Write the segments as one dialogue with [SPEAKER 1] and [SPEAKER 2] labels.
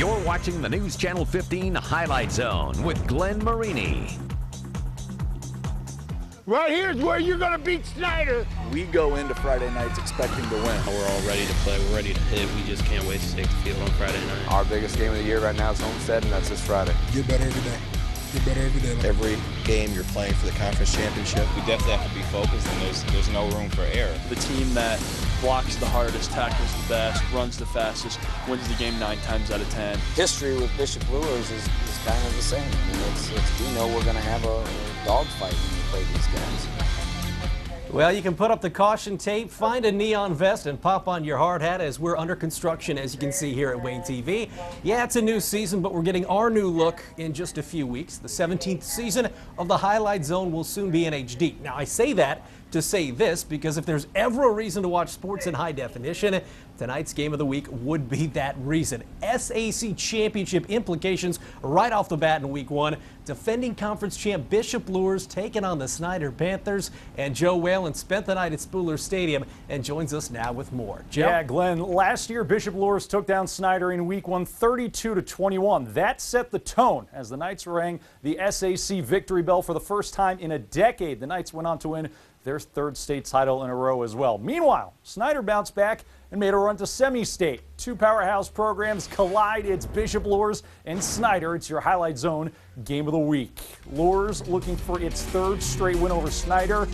[SPEAKER 1] You're watching the News Channel 15 Highlight Zone with Glenn Marini.
[SPEAKER 2] Right here's where you're going to beat Snyder.
[SPEAKER 3] We go into Friday nights expecting to win.
[SPEAKER 4] We're all ready to play. We're ready to hit. We just can't wait to take the field on Friday night.
[SPEAKER 5] Our biggest game of the year right now is Homestead, and that's this Friday.
[SPEAKER 6] Get better every day. Get better every day.
[SPEAKER 7] Every game you're playing for the conference championship.
[SPEAKER 8] We definitely have to be focused, and there's no room for error.
[SPEAKER 9] The team that blocks the hardest, tackles the best, runs the fastest, wins the game 9 times out of 10.
[SPEAKER 10] History with Bishop Luers is kind of the same. I mean, we know we're going to have a dogfight when we play these guys.
[SPEAKER 11] Well, you can put up the caution tape, find a neon vest, and pop on your hard hat as we're under construction, as you can see here at Wayne TV. Yeah, it's a new season, but we're getting our new look in just a few weeks. The 17th season of the Highlight Zone will soon be in HD. Now, I say that to say this because if there's ever a reason to watch sports in high definition, tonight's game of the week would be that reason. SAC championship implications right off the bat in week 1. Defending conference champ Bishop Luers taking on the Snyder Panthers, and Joe Whalen spent the night at Spooler Stadium and joins us now with more. Joe?
[SPEAKER 12] Yeah, Glenn, last year Bishop Luers took down Snyder in week 1 32-21. That set the tone as the Knights rang the SAC victory bell for the first time in a decade. The Knights went on to win their 3rd state title in a row as well. Meanwhile, Snyder bounced back and made a run to semi-state. 2 powerhouse programs collide. It's Bishop Luers and Snyder. It's your Highlight Zone game of the week. Luers looking for its 3rd straight win over Snyder.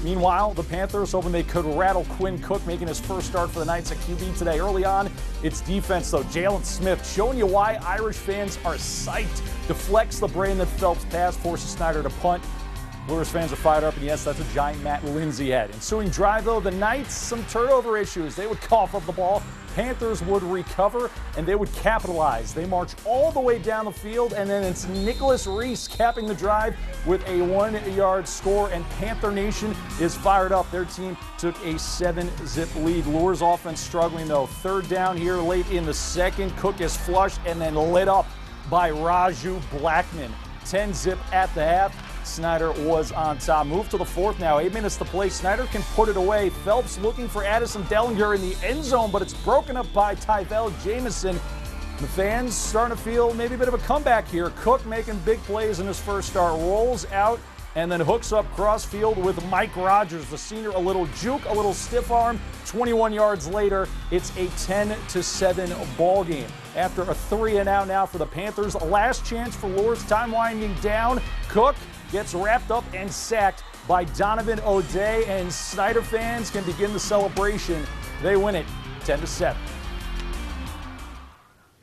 [SPEAKER 12] Meanwhile, the Panthers hoping they could rattle Quinn Cook, making his first start for the Knights at QB today. Early on, it's defense, though. Jalen Smith showing you why Irish fans are psyched. Deflects the Brandon Phelps pass, forces Snyder to punt. Luers fans are fired up, and yes, that's a giant Matt Lindsay had. Ensuing drive, though, the Knights, some turnover issues. They would cough up the ball. Panthers would recover, and they would capitalize. They march all the way down the field, and then it's Nicholas Reese capping the drive with a 1-yard score, and Panther Nation is fired up. Their team took a 7-zip lead. Luers offense struggling, though. 3rd down here late in the 2nd. Cook is flushed and then lit up by Raju Blackman. 10-zip at the half. Snyder was on top. Move to the 4th now. 8 minutes to play. Snyder can put it away. Phelps looking for Addison Dellinger in the end zone, but it's broken up by Tyvel Jamison. The fans starting to feel maybe a bit of a comeback here. Cook making big plays in his first start. Rolls out and then hooks up cross field with Mike Rogers, the senior. A little juke, a little stiff arm. 21 yards later, it's a 10-7 ball game. After a 3-and-out now for the Panthers. Last chance for Luers. Time winding down. Cook gets wrapped up and sacked by Donovan O'Day, and Snyder fans can begin the celebration. They win it 10-7.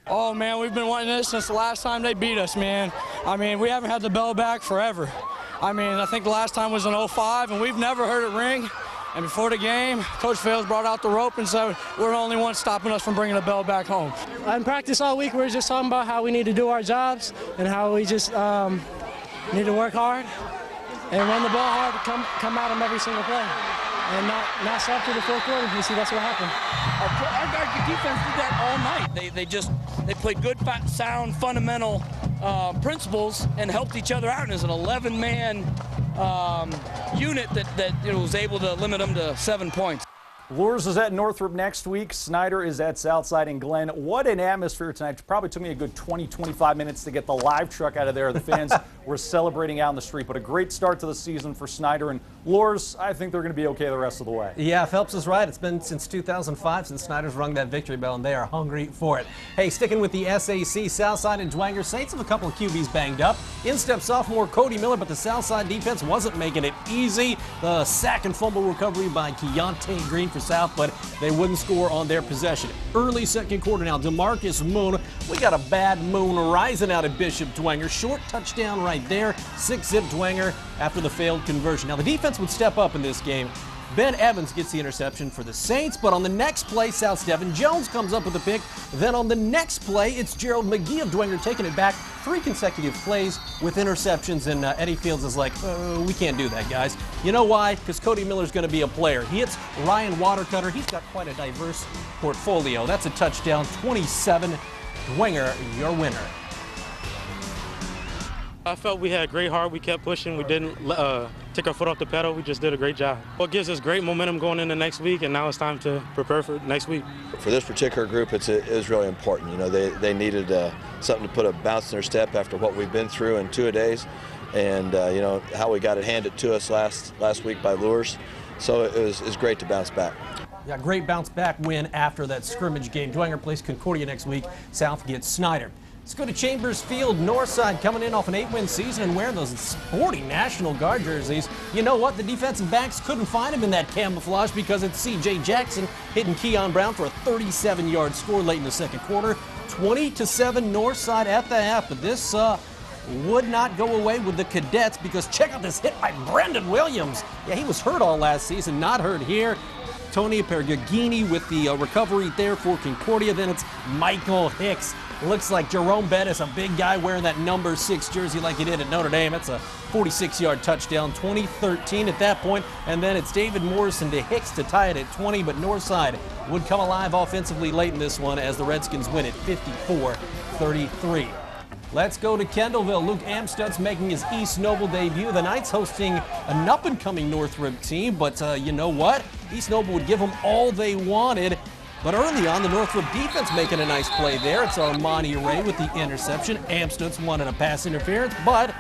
[SPEAKER 13] Oh, man, we've been wanting this since the last time they beat us, man. I mean, we haven't had the bell back forever. I mean, I think the last time was in 05, and we've never heard it ring. And before the game, Coach Fales brought out the rope and said, we're the only ones stopping us from bringing the bell back home.
[SPEAKER 14] In practice all week, we were just talking about how we need to do our jobs and how we just need to work hard and run the ball hard, come at them every single play, and not stop through the 4th quarter. You see, that's what happened.
[SPEAKER 13] Our defense did that all night. They played good, sound, fundamental principles and helped each other out. And as an 11-man unit that was able to limit them to 7 points.
[SPEAKER 12] Luers is at Northrop next week. Snyder is at Southside. And Glenn, what an atmosphere tonight. Probably took me a good 20-25 minutes to get the live truck out of there. The fans were celebrating out in the street. But a great start to the season for Snyder. And Luers, I think they're going to be okay the rest of the way.
[SPEAKER 11] Yeah, Phelps is right. It's been since 2005 since Snyder's rung that victory bell, and they are hungry for it. Hey, sticking with the SAC, Southside and Dwenger. Saints have a couple of QBs banged up. In-step sophomore Cody Miller, but the Southside defense wasn't making it easy. The sack and fumble recovery by Keontae Green for South, but they wouldn't score on their possession. Early 2nd quarter now, DeMarcus Moon. We got a bad Moon rising out of Bishop Dwenger. Short touchdown right there. 6-zip Dwenger after the failed conversion. Now the defense would step up in this game. Ben Evans gets the interception for the Saints, but on the next play, South's Devin Jones comes up with a pick. Then on the next play, it's Gerald McGee of Dwenger taking it back. 3 consecutive plays with interceptions, and Eddie Fields is like, we can't do that, guys. You know why? Because Cody Miller's going to be a player. He hits Ryan Watercutter. He's got quite a diverse portfolio. That's a touchdown. 27, Dwenger, your winner.
[SPEAKER 13] I felt we had great heart. We kept pushing. We didn't take our foot off the pedal. We just did a great job. What gives us great momentum going into next week, and now it's time to prepare for next week.
[SPEAKER 7] For this particular group, it was really important. You know, they needed something to put a bounce in their step after what we've been through in 2 days, and you know how we got it handed to us last week by Lures. So it was great to bounce back.
[SPEAKER 11] Yeah, great bounce back win after that scrimmage game. Dwenger plays Concordia next week. South gets Snyder. Let's go to Chambers Field. Northside coming in off an 8-win season and wearing those sporting National Guard jerseys. You know what? The defensive backs couldn't find him in that camouflage because it's C.J. Jackson hitting Keon Brown for a 37-yard score late in the second quarter. 20-7 Northside at the half, but this would not go away with the Cadets because check out this hit by Brendan Williams. Yeah, he was hurt all last season, not hurt here. Tony Pergagini with the recovery there for Concordia. Then it's Michael Hicks. Looks like Jerome Bettis, a big guy wearing that number 6 jersey like he did at Notre Dame. That's a 46-yard touchdown, 20-13 at that point. And then it's David Morrison to Hicks to tie it at 20, but Northside would come alive offensively late in this one as the Redskins win it 54-33. Let's go to Kendallville. Luke Amstutz making his East Noble debut. The Knights hosting an up-and-coming Northrop team, but you know what? East Noble would give them all they wanted. But early on, the Northrop defense making a nice play there. It's Armani Ray with the interception. Amstutz wanted a pass interference, but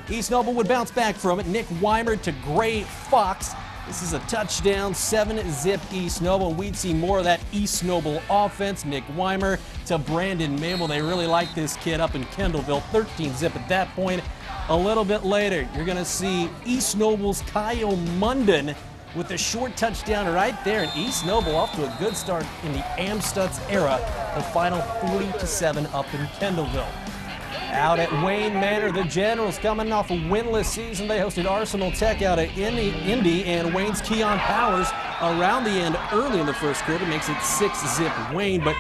[SPEAKER 11] East Noble would bounce back from it. Nick Weimer to Gray Fox. This is a touchdown, 7-zip East Noble. We'd see more of that East Noble offense. Nick Weimer to Brandon Mabel. They really like this kid up in Kendallville. 13-zip at that point. A little bit later, you're going to see East Noble's Kyle Munden with a short touchdown right there. And East Noble off to a good start in the Amstutz era. The final 40-7 up in Kendallville. Out at Wayne Manor, the Generals coming off a winless season. They hosted Arsenal Tech out at Indy, and Wayne's Keon Powers around the end early in the first quarter makes it 6-zip Wayne, but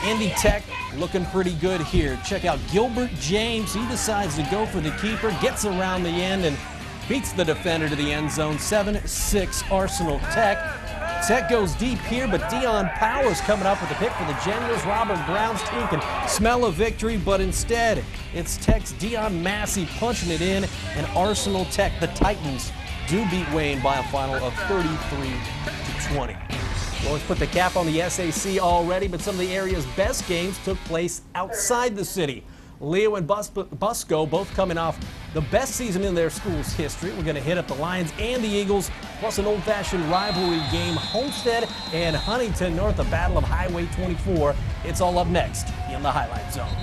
[SPEAKER 11] Indy Tech looking pretty good here. Check out Gilbert James. He decides to go for the keeper, gets around the end, and beats the defender to the end zone. 7-6 Arsenal Tech. Tech goes deep here, but Dion Powers coming up with the pick for the Generals. Robert Brown's team can smell a victory, but instead it's Tech's Dion Massey punching it in, and Arsenal Tech, the Titans, do beat Wayne by a final of 33-20. Well, let's put the cap on the SAC already, but some of the area's best games took place outside the city. Leo and Busco both coming off the best season in their school's history. We're going to hit up the Lions and the Eagles, plus an old-fashioned rivalry game, Homestead and Huntington North, the Battle of Highway 24. It's all up next in the Highlight Zone.